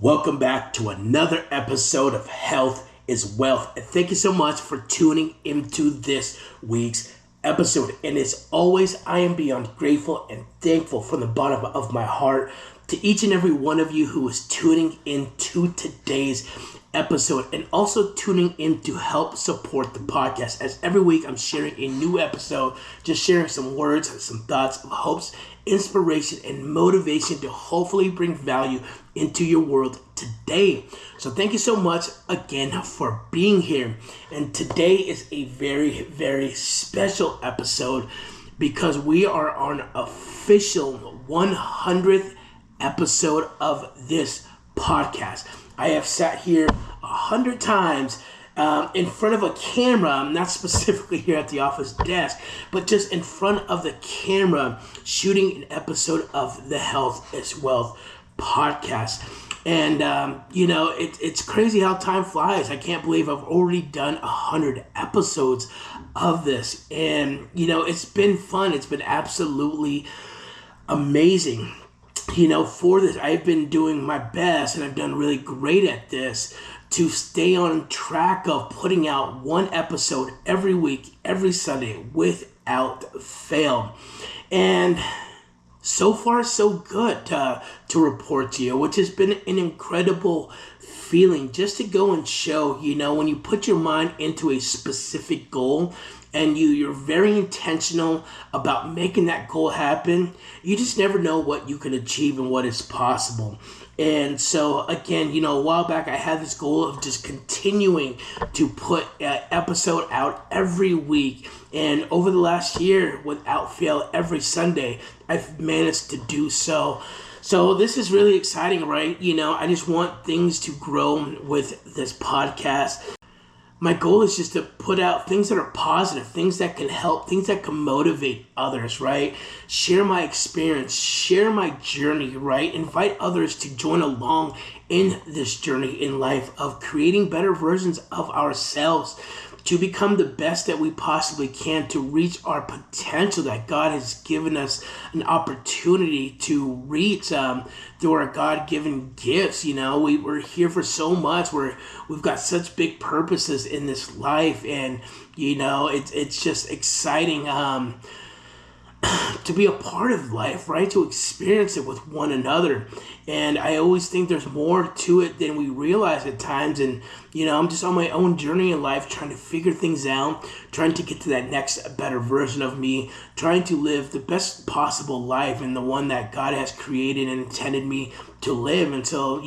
Welcome back to another episode of Health is Wealth. And thank you so much for tuning into this week's episode. And as always, I am beyond grateful and thankful from the bottom of my heart to each and every one of you who is tuning into today's episode and also tuning in to help support the podcast. As every week I'm sharing a new episode, just sharing some words and some thoughts of hopes, inspiration, and motivation to hopefully bring value into your world today. So thank you so much again for being here. And today is a very, very special episode because we are on official 100th episode of this podcast. I have sat here 100 times in front of a camera, not specifically here at the office desk, but just in front of the camera, shooting an episode of the Health is Wealth podcast. And, it's crazy how time flies. I can't believe I've already done 100 episodes of this. And, it's been fun. It's been absolutely amazing. For this, I've been doing my best and I've done really great at this to stay on track of putting out one episode every week, every Sunday, without fail. And so far, so good to report to you, which has been an incredible feeling just to go and show, when you put your mind into a specific goal and you're very intentional about making that goal happen, you just never know what you can achieve and what is possible. And so, again, a while back, I had this goal of just continuing to put an episode out every week. And over the last year, without fail, every Sunday, I've managed to do so. So this is really exciting, right? I just want things to grow with this podcast. My goal is just to put out things that are positive, things that can help, things that can motivate others, right? Share my experience, share my journey, right? Invite others to join along in this journey in life of creating better versions of ourselves, to become the best that we possibly can, to reach our potential that God has given us an opportunity to reach through our God-given gifts. We're here for so much. We've got such big purposes in this life, and it's just exciting to be a part of life, right? To experience it with one another. And I always think there's more to it than we realize at times. And, I'm just on my own journey in life, trying to figure things out, trying to get to that next better version of me, trying to live the best possible life and the one that God has created and intended me to live. And so,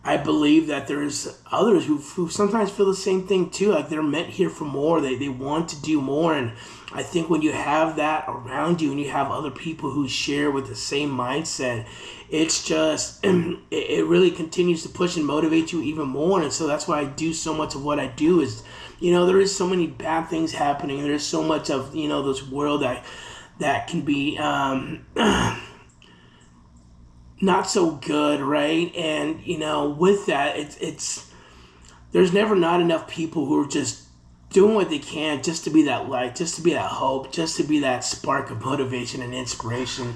I believe that there's others who sometimes feel the same thing too. Like they're meant here for more. They want to do more. And I think when you have that around you and you have other people who share with the same mindset, it's just, it really continues to push and motivate you even more. And so that's why I do so much of what I do is, there is so many bad things happening. There's so much of, this world that can be, not so good, right? And with that, it's there's never not enough people who are just doing what they can just to be that light, just to be that hope, just to be that spark of motivation and inspiration.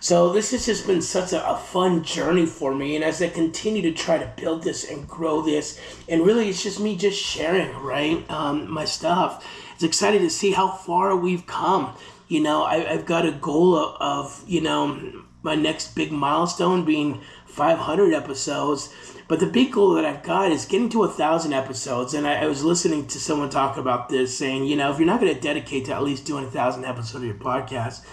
So this has just been such a fun journey for me, and as I continue to try to build this and grow this, and really it's just me just sharing, right, my stuff. It's exciting to see how far we've come. I've got a goal of my next big milestone being 500 episodes. But the big goal that I've got is getting to 1,000 episodes. And I was listening to someone talk about this, saying, if you're not going to dedicate to at least doing 1,000 episodes of your podcast,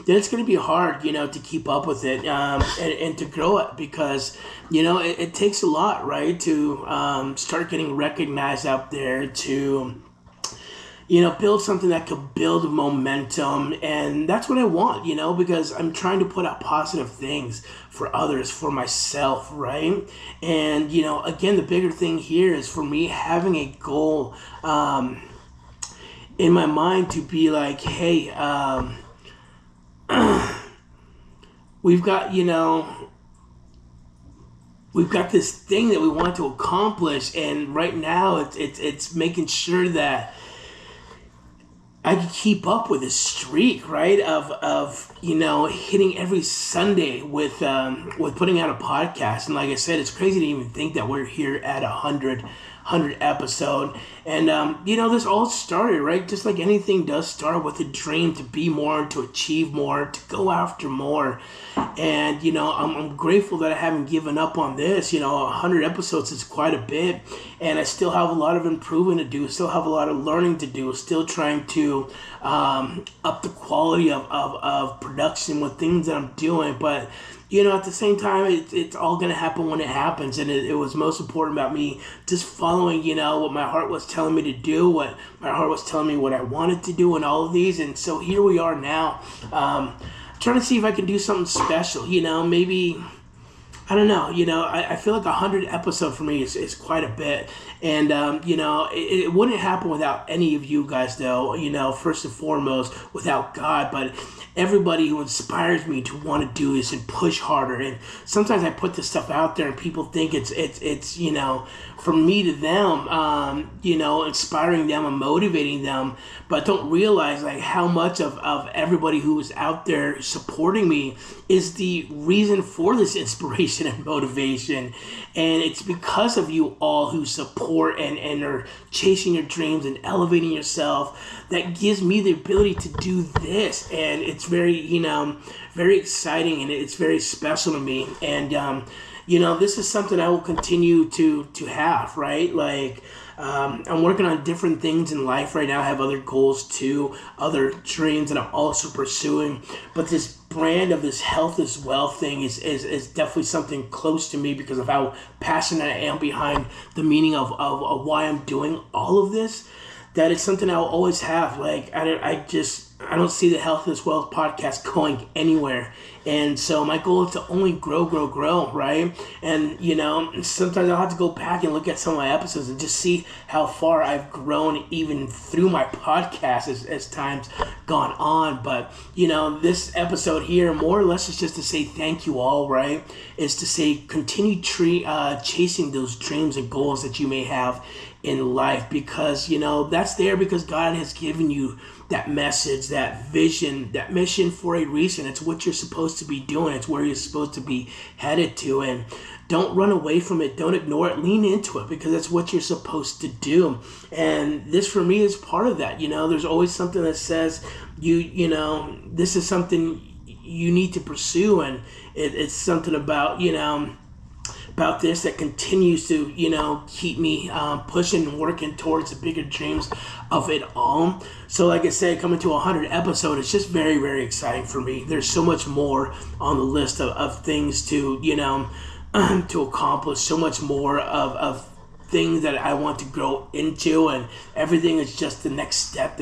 then it's going to be hard, to keep up with it and to grow it because, it takes a lot, right, to start getting recognized out there, to build something that could build momentum. And that's what I want, because I'm trying to put out positive things for others, for myself, right? And, again, the bigger thing here is for me having a goal in my mind to be like, hey, we've got this thing that we want to accomplish. And right now it's making sure that I could keep up with this streak, right? Of hitting every Sunday with putting out a podcast. And like I said, it's crazy to even think that we're here at 100 episode. And this all started, right? Just like anything does start with a dream to be more, to achieve more, to go after more. And I'm grateful that I haven't given up on this. 100 episodes is quite a bit, and I still have a lot of improving to do, still have a lot of learning to do, still trying to up the quality of production with things that I'm doing. But at the same time, it's all going to happen when it happens. And it was most important about me just following, what my heart was telling me to do, what my heart was telling me what I wanted to do, and all of these. And so here we are now, trying to see if I can do something special, maybe, I don't know, I feel like 100 episode for me is quite a bit. And, it wouldn't happen without any of you guys, though, first and foremost, without God. But everybody who inspires me to want to do this and push harder. And sometimes I put this stuff out there and people think it's from me to them, inspiring them and motivating them, but don't realize like how much of everybody who is out there supporting me is the reason for this inspiration and motivation. And it's because of you all who support and are chasing your dreams and elevating yourself that gives me the ability to do this. And it's very, very exciting, and it's very special to me. And, this is something I will continue to have, right? Like, I'm working on different things in life right now. I have other goals too, other dreams that I'm also pursuing. But this brand of this health is wealth thing is definitely something close to me because of how passionate I am behind the meaning of why I'm doing all of this. That is something I'll always have. Like, I don't see the Health is Wealth podcast going anywhere. And so my goal is to only grow, right? And, sometimes I'll have to go back and look at some of my episodes and just see how far I've grown even through my podcast as time's gone on. But, this episode here, more or less, is just to say thank you all, right? Is to say continue chasing those dreams and goals that you may have in life, because that's there because God has given you that message, that vision, that mission for a reason. It's what you're supposed to be doing. It's where you're supposed to be headed to. And don't run away from it. Don't ignore it. Lean into it, because that's what you're supposed to do. And this for me is part of that. There's always something that says this is something you need to pursue, and it's something about about this that continues to keep me pushing and working towards the bigger dreams of it all. So like I said, coming to 100 episode, it's just very, very exciting for me. There's so much more on the list of things to to accomplish, so much more of things that I want to grow into, and everything is just the next step.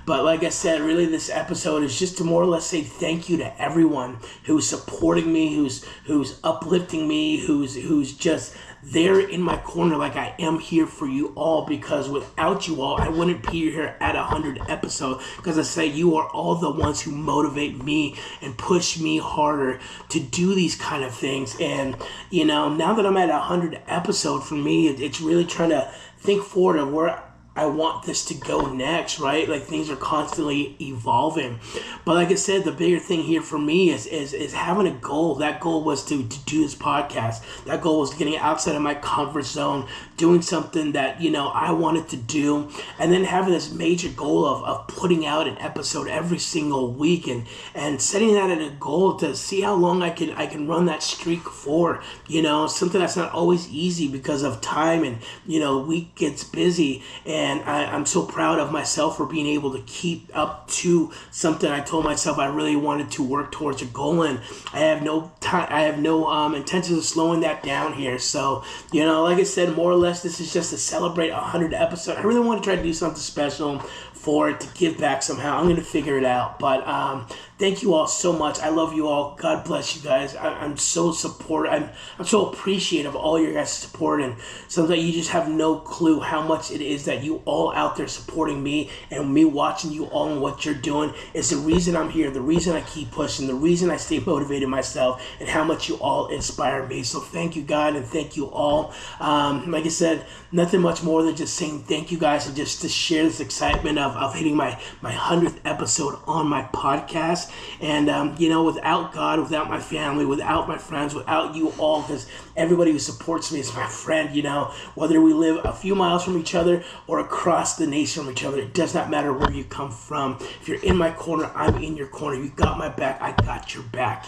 But like I said, really this episode is just to more or less say thank you to everyone who's supporting me, who's uplifting me, who's just there in my corner. Like, I am here for you all, because without you all, I wouldn't be here at 100 episodes, because I say you are all the ones who motivate me and push me harder to do these kind of things. And now that I'm at 100 episode, for me it's really trying to think forward of where I want this to go next, right? Like, things are constantly evolving. But like I said, the bigger thing here for me is having a goal. That goal was to do this podcast. That goal was getting outside of my comfort zone, doing something that, I wanted to do, and then having this major goal of putting out an episode every single week, and setting that at a goal to see how long I can run that streak for, something that's not always easy because of time, and, week gets busy. And I'm so proud of myself for being able to keep up to something I told myself I really wanted to work towards a goal, and I have no intentions of slowing that down here. So, like I said, more or less, this is just to celebrate 100 episodes. I really want to try to do something special for it, to give back somehow. I'm going to figure it out. But thank you all so much. I love you all. God bless you guys. I'm so supportive. I'm so appreciative of all your guys' support. And sometimes you just have no clue how much it is that you you all out there supporting me and me watching you all and what you're doing is the reason I'm here, the reason I keep pushing, the reason I stay motivated myself, and how much you all inspire me. So thank you, God, and thank you all. Like I said, nothing much more than just saying thank you guys and just to share this excitement of hitting my 100th episode on my podcast. And, without God, without my family, without my friends, without you all, because everybody who supports me is my friend, whether we live a few miles from each other or across the nation from each other, it does not matter where you come from. If you're in my corner, I'm in your corner. You got my back, I got your back,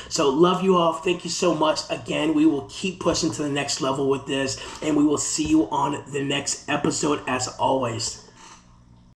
So love you all. Thank you so much. Again, we will keep pushing to the next level with this, and we will see you on the next episode as always.